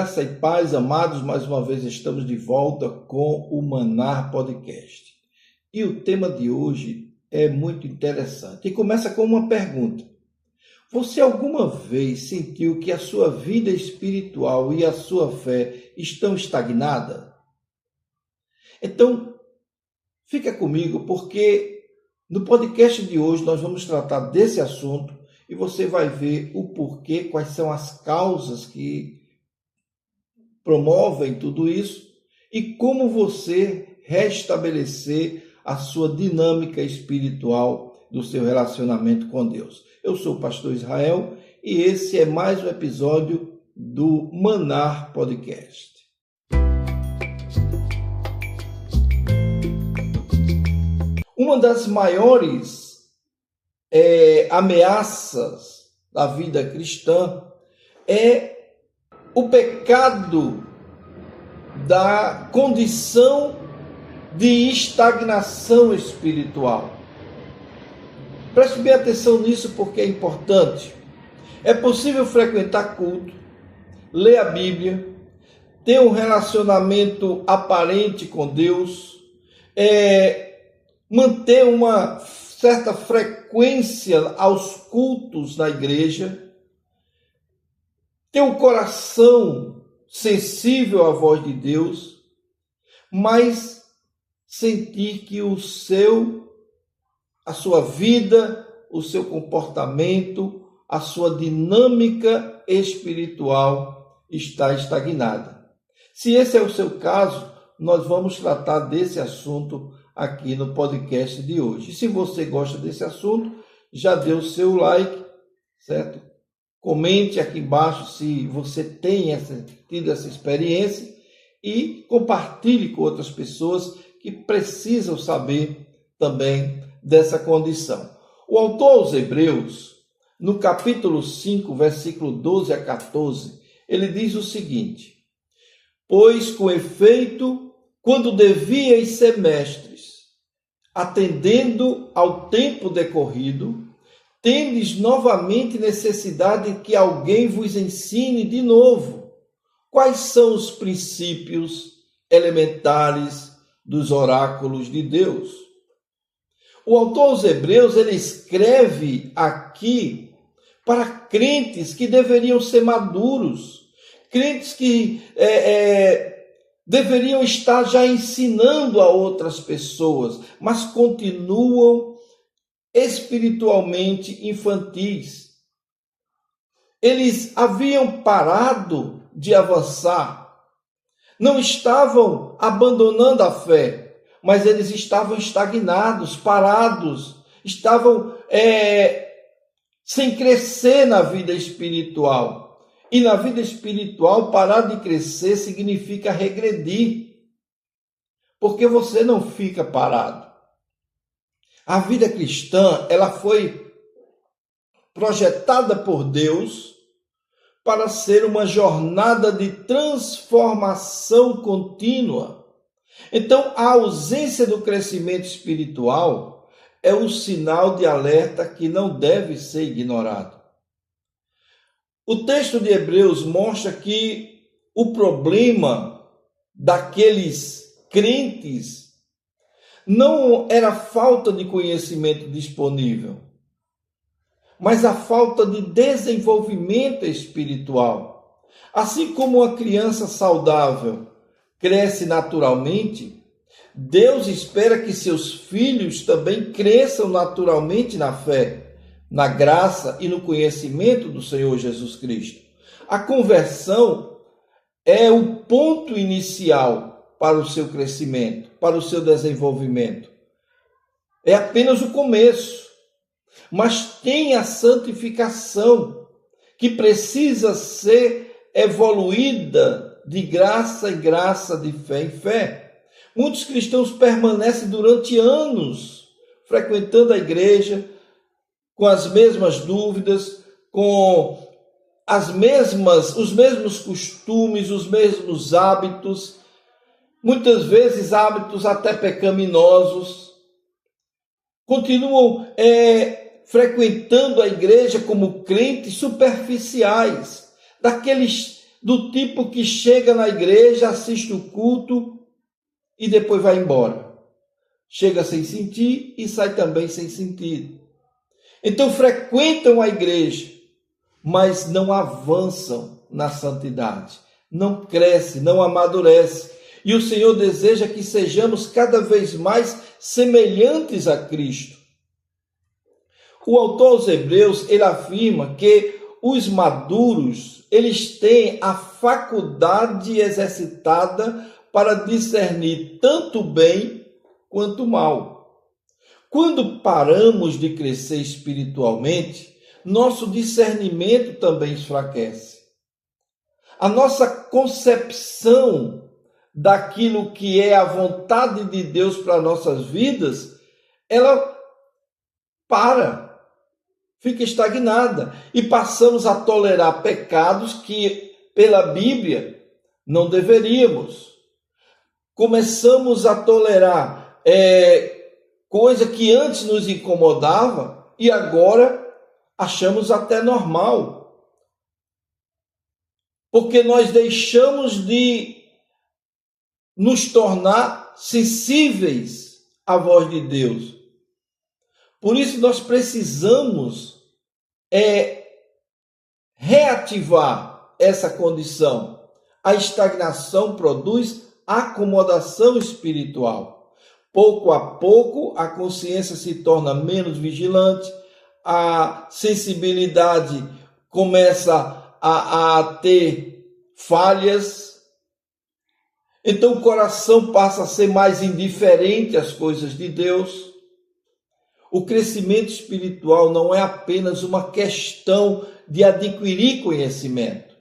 Graça e paz, amados, mais uma vez estamos de volta com o Manar Podcast. E o tema de hoje é muito interessante. E começa com uma pergunta. Você alguma vez sentiu que a sua vida espiritual e a sua fé estão estagnadas? Então, fica comigo, porque no podcast de hoje nós vamos tratar desse assunto e você vai ver o porquê, quais são as causas que promovem tudo isso e como você restabelecer a sua dinâmica espiritual do seu relacionamento com Deus. Eu sou o pastor Israel e esse é mais um episódio do Manar Podcast. Uma das maiores ameaças da vida cristã é o pecado da condição de estagnação espiritual. Preste bem atenção nisso porque é importante. É possível frequentar culto, ler a Bíblia, ter um relacionamento aparente com Deus, manter uma certa frequência aos cultos na igreja, ter um coração sensível à voz de Deus, mas sentir que a sua vida, o seu comportamento, a sua dinâmica espiritual está estagnada. Se esse é o seu caso, nós vamos tratar desse assunto aqui no podcast de hoje. E se você gosta desse assunto, já dê o seu like, certo? Comente aqui embaixo se você tem tido essa experiência e compartilhe com outras pessoas que precisam saber também dessa condição. O autor aos Hebreus, no capítulo 5, versículo 12 a 14, ele diz o seguinte: pois com efeito, quando devíeis ser mestres, atendendo ao tempo decorrido, tendes novamente necessidade que alguém vos ensine de novo quais são os princípios elementares dos oráculos de Deus. O autor aos Hebreus, ele escreve aqui para crentes que deveriam ser maduros, crentes que deveriam estar já ensinando a outras pessoas, mas continuam espiritualmente infantis. Eles haviam parado de avançar, não estavam abandonando a fé, mas eles estavam estagnados, parados, estavam sem crescer na vida espiritual. E na vida espiritual, parar de crescer significa regredir, porque você não fica parado. A vida cristã, ela foi projetada por Deus para ser uma jornada de transformação contínua. Então, a ausência do crescimento espiritual é um sinal de alerta que não deve ser ignorado. O texto de Hebreus mostra que o problema daqueles crentes não era a falta de conhecimento disponível, mas a falta de desenvolvimento espiritual. Assim como uma criança saudável cresce naturalmente, Deus espera que seus filhos também cresçam naturalmente na fé, na graça e no conhecimento do Senhor Jesus Cristo. A conversão é o ponto inicial para o seu crescimento, para o seu desenvolvimento. É apenas o começo. Mas tem a santificação que precisa ser evoluída de graça em graça, de fé em fé. Muitos cristãos permanecem durante anos frequentando a igreja com as mesmas dúvidas, com os mesmos costumes, os mesmos hábitos, muitas vezes hábitos até pecaminosos. Continuam frequentando a igreja como crentes superficiais, daqueles do tipo que chega na igreja, assiste o culto e depois vai embora. Chega sem sentir e sai também sem sentido. Então frequentam a igreja, mas não avançam na santidade, não crescem, não amadurecem. E o Senhor deseja que sejamos cada vez mais semelhantes a Cristo. O autor aos Hebreus, ele afirma que os maduros, eles têm a faculdade exercitada para discernir tanto o bem quanto o mal. Quando paramos de crescer espiritualmente, nosso discernimento também enfraquece. A nossa concepção daquilo que é a vontade de Deus para nossas vidas, ela fica estagnada e passamos a tolerar pecados que, pela Bíblia, não deveríamos. Começamos a tolerar coisa que antes nos incomodava e agora achamos até normal. Porque nós deixamos de nos tornar sensíveis à voz de Deus. Por isso nós precisamos reativar essa condição. A estagnação produz acomodação espiritual. Pouco a pouco a consciência se torna menos vigilante, a sensibilidade começa a ter falhas. Então o coração passa a ser mais indiferente às coisas de Deus. O crescimento espiritual não é apenas uma questão de adquirir conhecimento,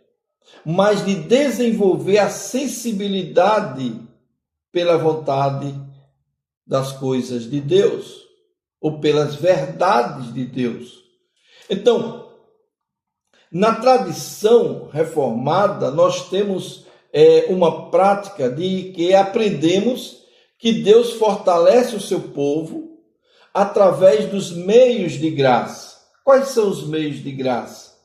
mas de desenvolver a sensibilidade pela vontade das coisas de Deus, ou pelas verdades de Deus. Então, na tradição reformada, nós temos uma prática de que aprendemos que Deus fortalece o seu povo através dos meios de graça. Quais são os meios de graça?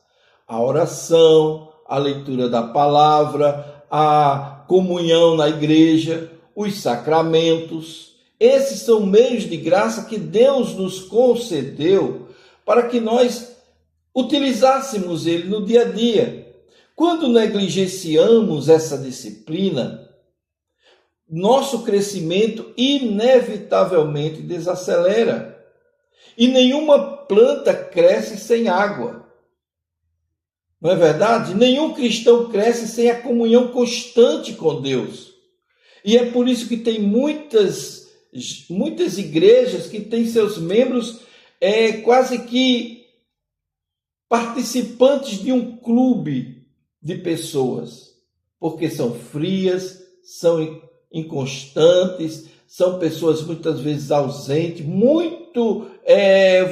A oração, a leitura da palavra, a comunhão na igreja, os sacramentos. Esses são meios de graça que Deus nos concedeu para que nós utilizássemos ele no dia a dia. Quando negligenciamos essa disciplina, nosso crescimento inevitavelmente desacelera. E nenhuma planta cresce sem água. Não é verdade? Nenhum cristão cresce sem a comunhão constante com Deus. E é por isso que tem muitas igrejas que têm seus membros quase que participantes de um clube de pessoas. Porque são frias, são inconstantes, são pessoas muitas vezes ausentes, muito,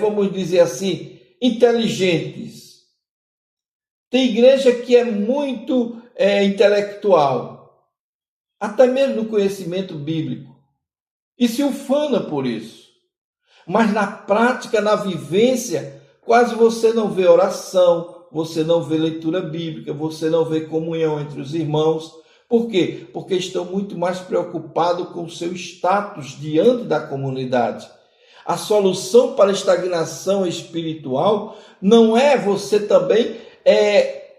vamos dizer assim, inteligentes. Tem igreja que é muito intelectual, até mesmo no conhecimento bíblico, e se ufana por isso. Mas na prática, na vivência, quase você não vê oração, você não vê leitura bíblica, você não vê comunhão entre os irmãos. Por quê? Porque estão muito mais preocupados com o seu status diante da comunidade. A solução para a estagnação espiritual não é você também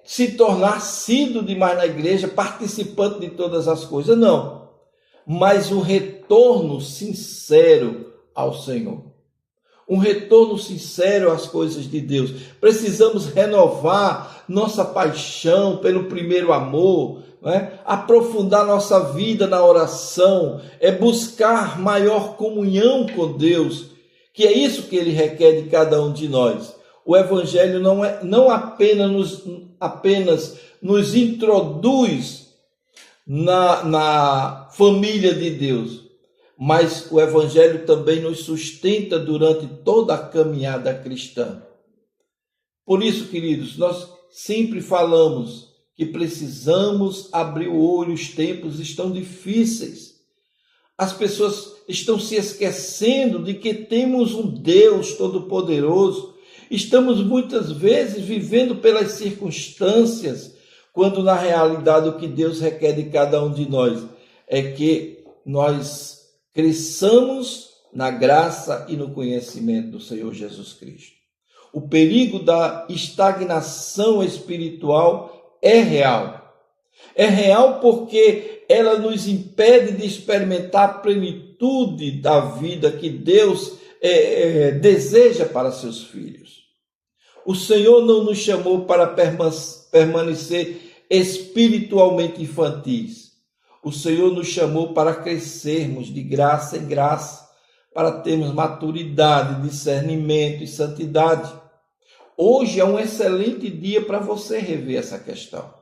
se tornar assíduo demais na igreja, participante de todas as coisas, não. Mas um retorno sincero ao Senhor. Um retorno sincero às coisas de Deus. Precisamos renovar nossa paixão pelo primeiro amor, aprofundar nossa vida na oração, buscar maior comunhão com Deus, que é isso que Ele requer de cada um de nós. O Evangelho não apenas nos introduz na família de Deus, mas o Evangelho também nos sustenta durante toda a caminhada cristã. Por isso, queridos, nós sempre falamos que precisamos abrir o olho, os tempos estão difíceis. As pessoas estão se esquecendo de que temos um Deus Todo-Poderoso. Estamos muitas vezes vivendo pelas circunstâncias, quando na realidade o que Deus requer de cada um de nós é que nós cresçamos na graça e no conhecimento do Senhor Jesus Cristo. O perigo da estagnação espiritual é real. É real porque ela nos impede de experimentar a plenitude da vida que Deus deseja para seus filhos. O Senhor não nos chamou para permanecer espiritualmente infantis. O Senhor nos chamou para crescermos de graça em graça, para termos maturidade, discernimento e santidade. Hoje é um excelente dia para você rever essa questão,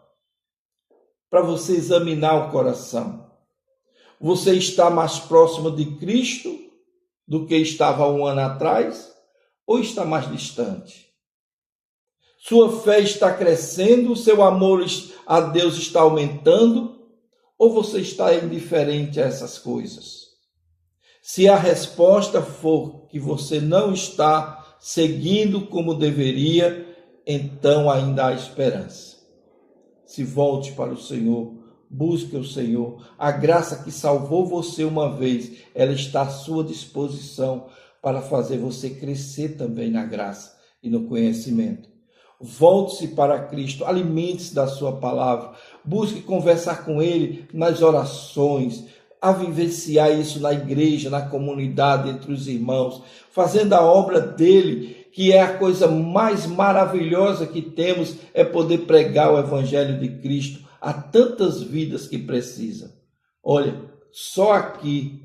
para você examinar o coração. Você está mais próximo de Cristo do que estava 1 ano atrás ou está mais distante? Sua fé está crescendo, seu amor a Deus está aumentando ou você está indiferente a essas coisas? Se a resposta for que você não está seguindo como deveria, então ainda há esperança. Se volte para o Senhor, busque o Senhor. A graça que salvou você uma vez, ela está à sua disposição para fazer você crescer também na graça e no conhecimento. Volte-se para Cristo, alimente-se da sua palavra, busque conversar com Ele nas orações, a vivenciar isso na igreja, na comunidade, entre os irmãos, fazendo a obra dele, que é a coisa mais maravilhosa que temos, é poder pregar o Evangelho de Cristo a tantas vidas que precisam. Olha, só aqui,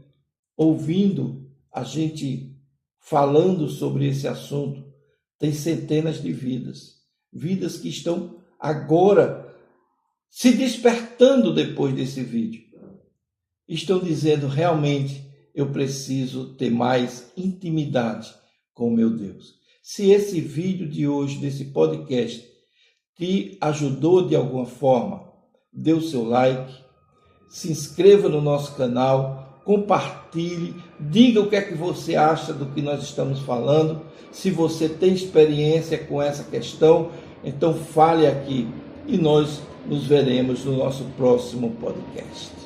ouvindo a gente falando sobre esse assunto, tem centenas de vidas que estão agora se despertando depois desse vídeo. Estão dizendo, realmente, eu preciso ter mais intimidade com o meu Deus. Se esse vídeo de hoje, desse podcast, te ajudou de alguma forma, dê o seu like, se inscreva no nosso canal, compartilhe, diga o que é que você acha do que nós estamos falando. Se você tem experiência com essa questão, então fale aqui e nós nos veremos no nosso próximo podcast.